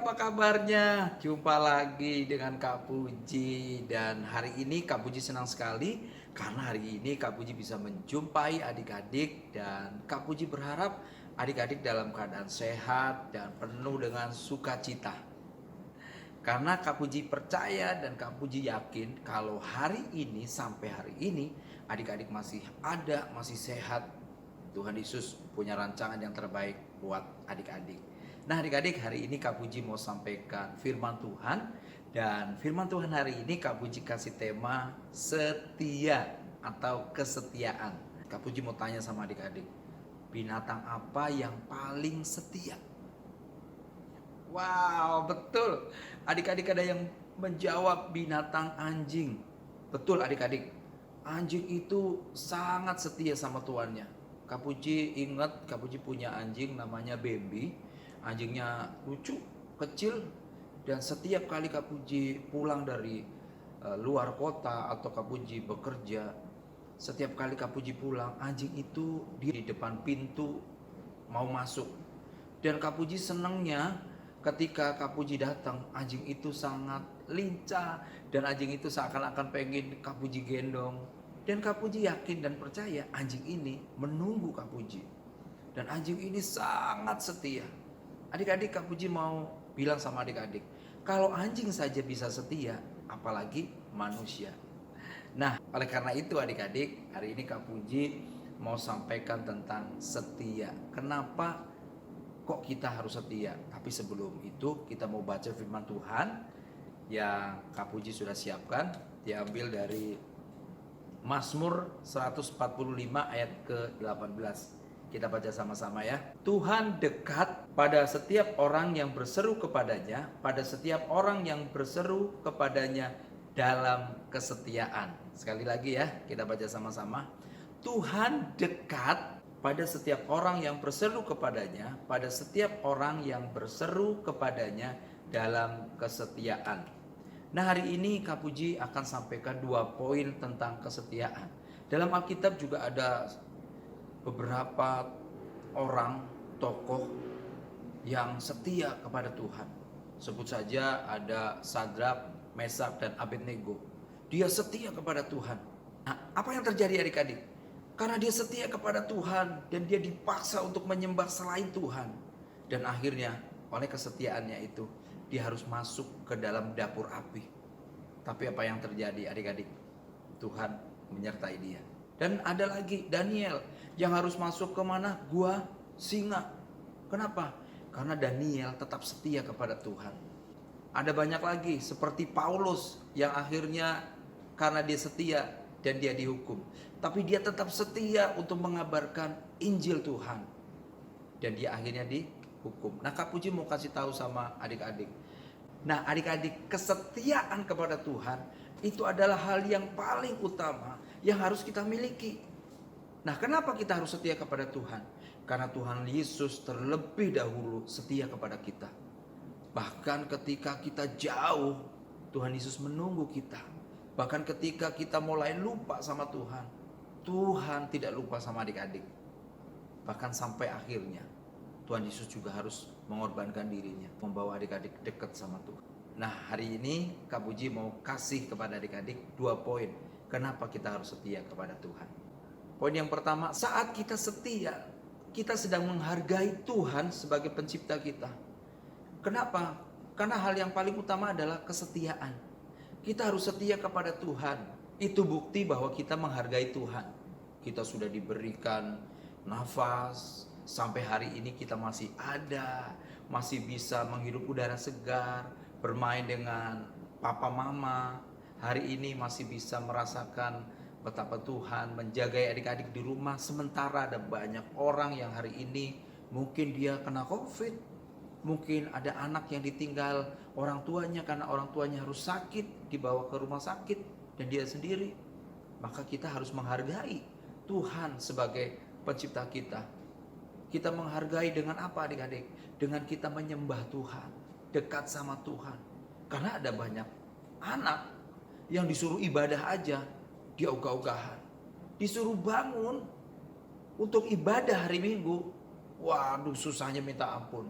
apa kabarnya? Jumpa lagi dengan Kak Puji. Dan hari ini Kak Puji senang sekali karena hari ini Kak Puji bisa menjumpai adik-adik. Dan Kak Puji berharap adik-adik dalam keadaan sehat dan penuh dengan sukacita. Karena Kak Puji percaya dan Kak Puji yakin kalau hari ini sampai hari ini adik-adik masih ada, masih sehat. Tuhan Yesus punya rancangan yang terbaik buat adik-adik. Nah adik-adik, hari ini Kak Puji mau sampaikan firman Tuhan. Dan firman Tuhan hari ini Kak Puji kasih tema setia atau kesetiaan. Kak Puji mau tanya sama adik-adik, binatang apa yang paling setia? Wow, betul. Adik-adik ada yang menjawab binatang anjing. Betul adik-adik. Anjing itu sangat setia sama tuannya. Kak Puji ingat, Kak Puji punya anjing namanya Bambi. Anjingnya lucu, kecil, dan setiap kali Kak Puji pulang dari luar kota atau Kak Puji bekerja, setiap kali Kak Puji pulang, anjing itu di depan pintu mau masuk. Dan Kak Puji senangnya ketika Kak Puji datang, anjing itu sangat lincah dan anjing itu seakan-akan pengen Kak Puji gendong. Dan Kak Puji yakin dan percaya anjing ini menunggu Kak Puji. Dan anjing ini sangat setia. Adik-adik, Kak Puji mau bilang sama adik-adik, kalau anjing saja bisa setia, apalagi manusia. Nah, oleh karena itu adik-adik, hari ini Kak Puji mau sampaikan tentang setia. Kenapa kok kita harus setia? Tapi sebelum itu kita mau baca firman Tuhan yang Kak Puji sudah siapkan, diambil dari Mazmur 145 ayat ke-18. Kita baca sama-sama ya. Tuhan dekat pada setiap orang yang berseru kepadanya, pada setiap orang yang berseru kepadanya dalam kesetiaan. Sekali lagi ya, kita baca sama-sama. Tuhan dekat pada setiap orang yang berseru kepadanya, pada setiap orang yang berseru kepadanya dalam kesetiaan. Nah hari ini Kak Puji akan sampaikan 2 poin tentang kesetiaan. Dalam Alkitab juga ada beberapa orang, tokoh yang setia kepada Tuhan. Sebut saja ada Sadrak, Mesak, dan Abednego. Dia setia kepada Tuhan. Nah, apa yang terjadi adik-adik? Karena dia setia kepada Tuhan dan dia dipaksa untuk menyembah selain Tuhan. Dan akhirnya oleh kesetiaannya itu dia harus masuk ke dalam dapur api. Tapi apa yang terjadi adik-adik? Tuhan menyertai dia. Dan ada lagi Daniel yang harus masuk ke mana? Gua singa. Kenapa? Karena Daniel tetap setia kepada Tuhan. Ada banyak lagi seperti Paulus yang akhirnya karena dia setia dan dia dihukum. Tapi dia tetap setia untuk mengabarkan Injil Tuhan. Dan dia akhirnya dihukum. Nah Kak Puji mau kasih tahu sama adik-adik. Nah adik-adik, kesetiaan kepada Tuhan itu adalah hal yang paling utama yang harus kita miliki. Nah kenapa kita harus setia kepada Tuhan? Karena Tuhan Yesus terlebih dahulu setia kepada kita. Bahkan ketika kita jauh, Tuhan Yesus menunggu kita. Bahkan ketika kita mulai lupa sama Tuhan, Tuhan tidak lupa sama adik-adik. Bahkan sampai akhirnya Tuhan Yesus juga harus mengorbankan dirinya, membawa adik-adik dekat sama Tuhan. Nah hari ini Kak Puji mau kasih kepada adik-adik 2 poin. Kenapa kita harus setia kepada Tuhan? Poin yang pertama, saat kita setia, kita sedang menghargai Tuhan sebagai pencipta kita. Kenapa? Karena hal yang paling utama adalah kesetiaan. Kita harus setia kepada Tuhan. Itu bukti bahwa kita menghargai Tuhan. Kita sudah diberikan nafas, sampai hari ini kita masih ada, masih bisa menghirup udara segar, bermain dengan papa mama. Hari ini masih bisa merasakan betapa Tuhan menjaga adik-adik di rumah. Sementara ada banyak orang yang hari ini mungkin dia kena COVID. Mungkin ada anak yang ditinggal orang tuanya karena orang tuanya harus sakit, dibawa ke rumah sakit dan dia sendiri. Maka kita harus menghargai Tuhan sebagai pencipta kita. Kita menghargai dengan apa adik-adik? Dengan kita menyembah Tuhan, dekat sama Tuhan. Karena ada banyak anak yang disuruh ibadah aja, dia ogah-ogahan. Disuruh bangun untuk ibadah hari Minggu, waduh susahnya minta ampun.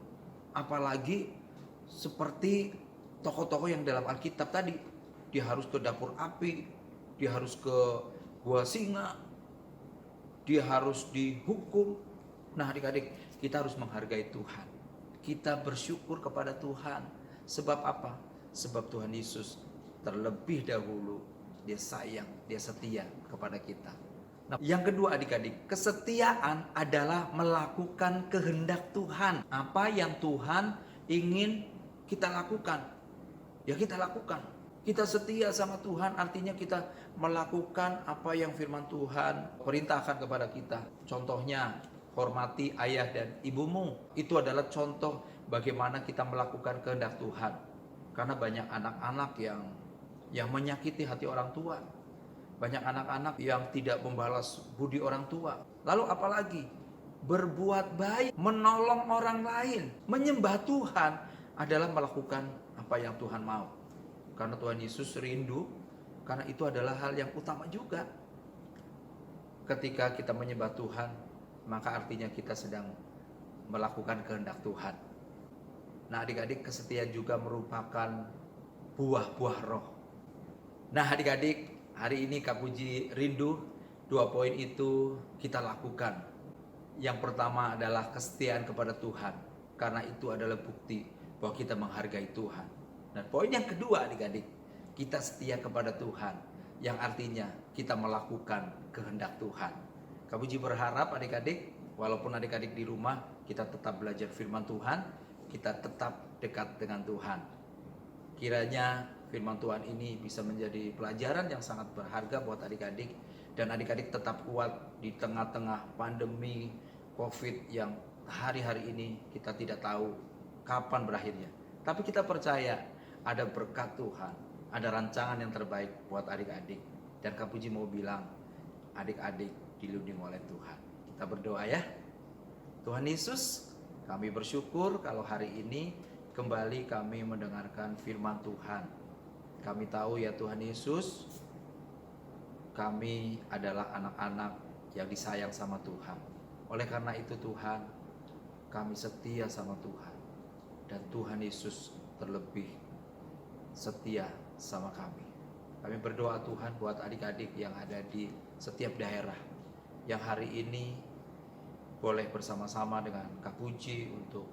Apalagi seperti tokoh-tokoh yang dalam Alkitab tadi. Dia harus ke dapur api, dia harus ke gua singa, dia harus dihukum. Nah adik-adik, kita harus menghargai Tuhan. Kita bersyukur kepada Tuhan. Sebab apa? Sebab Tuhan Yesus terlebih dahulu dia sayang, dia setia kepada kita. Nah, yang kedua adik-adik, kesetiaan adalah melakukan kehendak Tuhan. Apa yang Tuhan ingin kita lakukan, ya kita lakukan. Kita setia sama Tuhan, artinya kita melakukan apa yang firman Tuhan perintahkan kepada kita. Contohnya, hormati ayah dan ibumu. Itu adalah contoh bagaimana kita melakukan kehendak Tuhan. Karena banyak anak-anak yang menyakiti hati orang tua. Banyak anak-anak yang tidak membalas budi orang tua. Lalu apalagi? Berbuat baik, menolong orang lain, menyembah Tuhan adalah melakukan apa yang Tuhan mau. Karena Tuhan Yesus rindu, karena itu adalah hal yang utama juga. Ketika kita menyembah Tuhan, maka artinya kita sedang melakukan kehendak Tuhan. Nah adik-adik, kesetiaan juga merupakan buah-buah roh. Nah adik-adik, hari ini Kak Puji rindu 2 poin itu kita lakukan. Yang pertama adalah kesetiaan kepada Tuhan, karena itu adalah bukti bahwa kita menghargai Tuhan. Dan poin yang kedua adik-adik, kita setia kepada Tuhan, yang artinya kita melakukan kehendak Tuhan. Kak Puji berharap adik-adik, walaupun adik-adik di rumah, kita tetap belajar firman Tuhan, kita tetap dekat dengan Tuhan. Kiranya firman Tuhan ini bisa menjadi pelajaran yang sangat berharga buat adik-adik, dan adik-adik tetap kuat di tengah-tengah pandemi COVID yang hari-hari ini kita tidak tahu kapan berakhirnya. Tapi kita percaya ada berkat Tuhan, ada rancangan yang terbaik buat adik-adik. Dan Kak Puji mau bilang, adik-adik dilindungi oleh Tuhan. Kita berdoa ya. Tuhan Yesus, kami bersyukur kalau hari ini kembali kami mendengarkan firman Tuhan. Kami tahu ya Tuhan Yesus, kami adalah anak-anak yang disayang sama Tuhan. Oleh karena itu Tuhan, kami setia sama Tuhan. Dan Tuhan Yesus terlebih setia sama kami. Kami berdoa Tuhan buat adik-adik yang ada di setiap daerah, yang hari ini boleh bersama-sama dengan Kak Puji untuk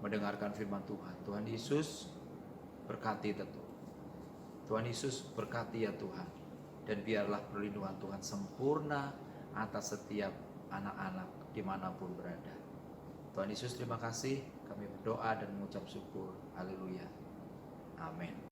mendengarkan firman Tuhan. Tuhan Yesus berkati tentu. Tuhan Yesus berkati ya Tuhan. Dan biarlah perlindungan Tuhan sempurna atas setiap anak-anak dimanapun berada. Tuhan Yesus terima kasih. Kami berdoa dan mengucap syukur. Haleluya. Amin.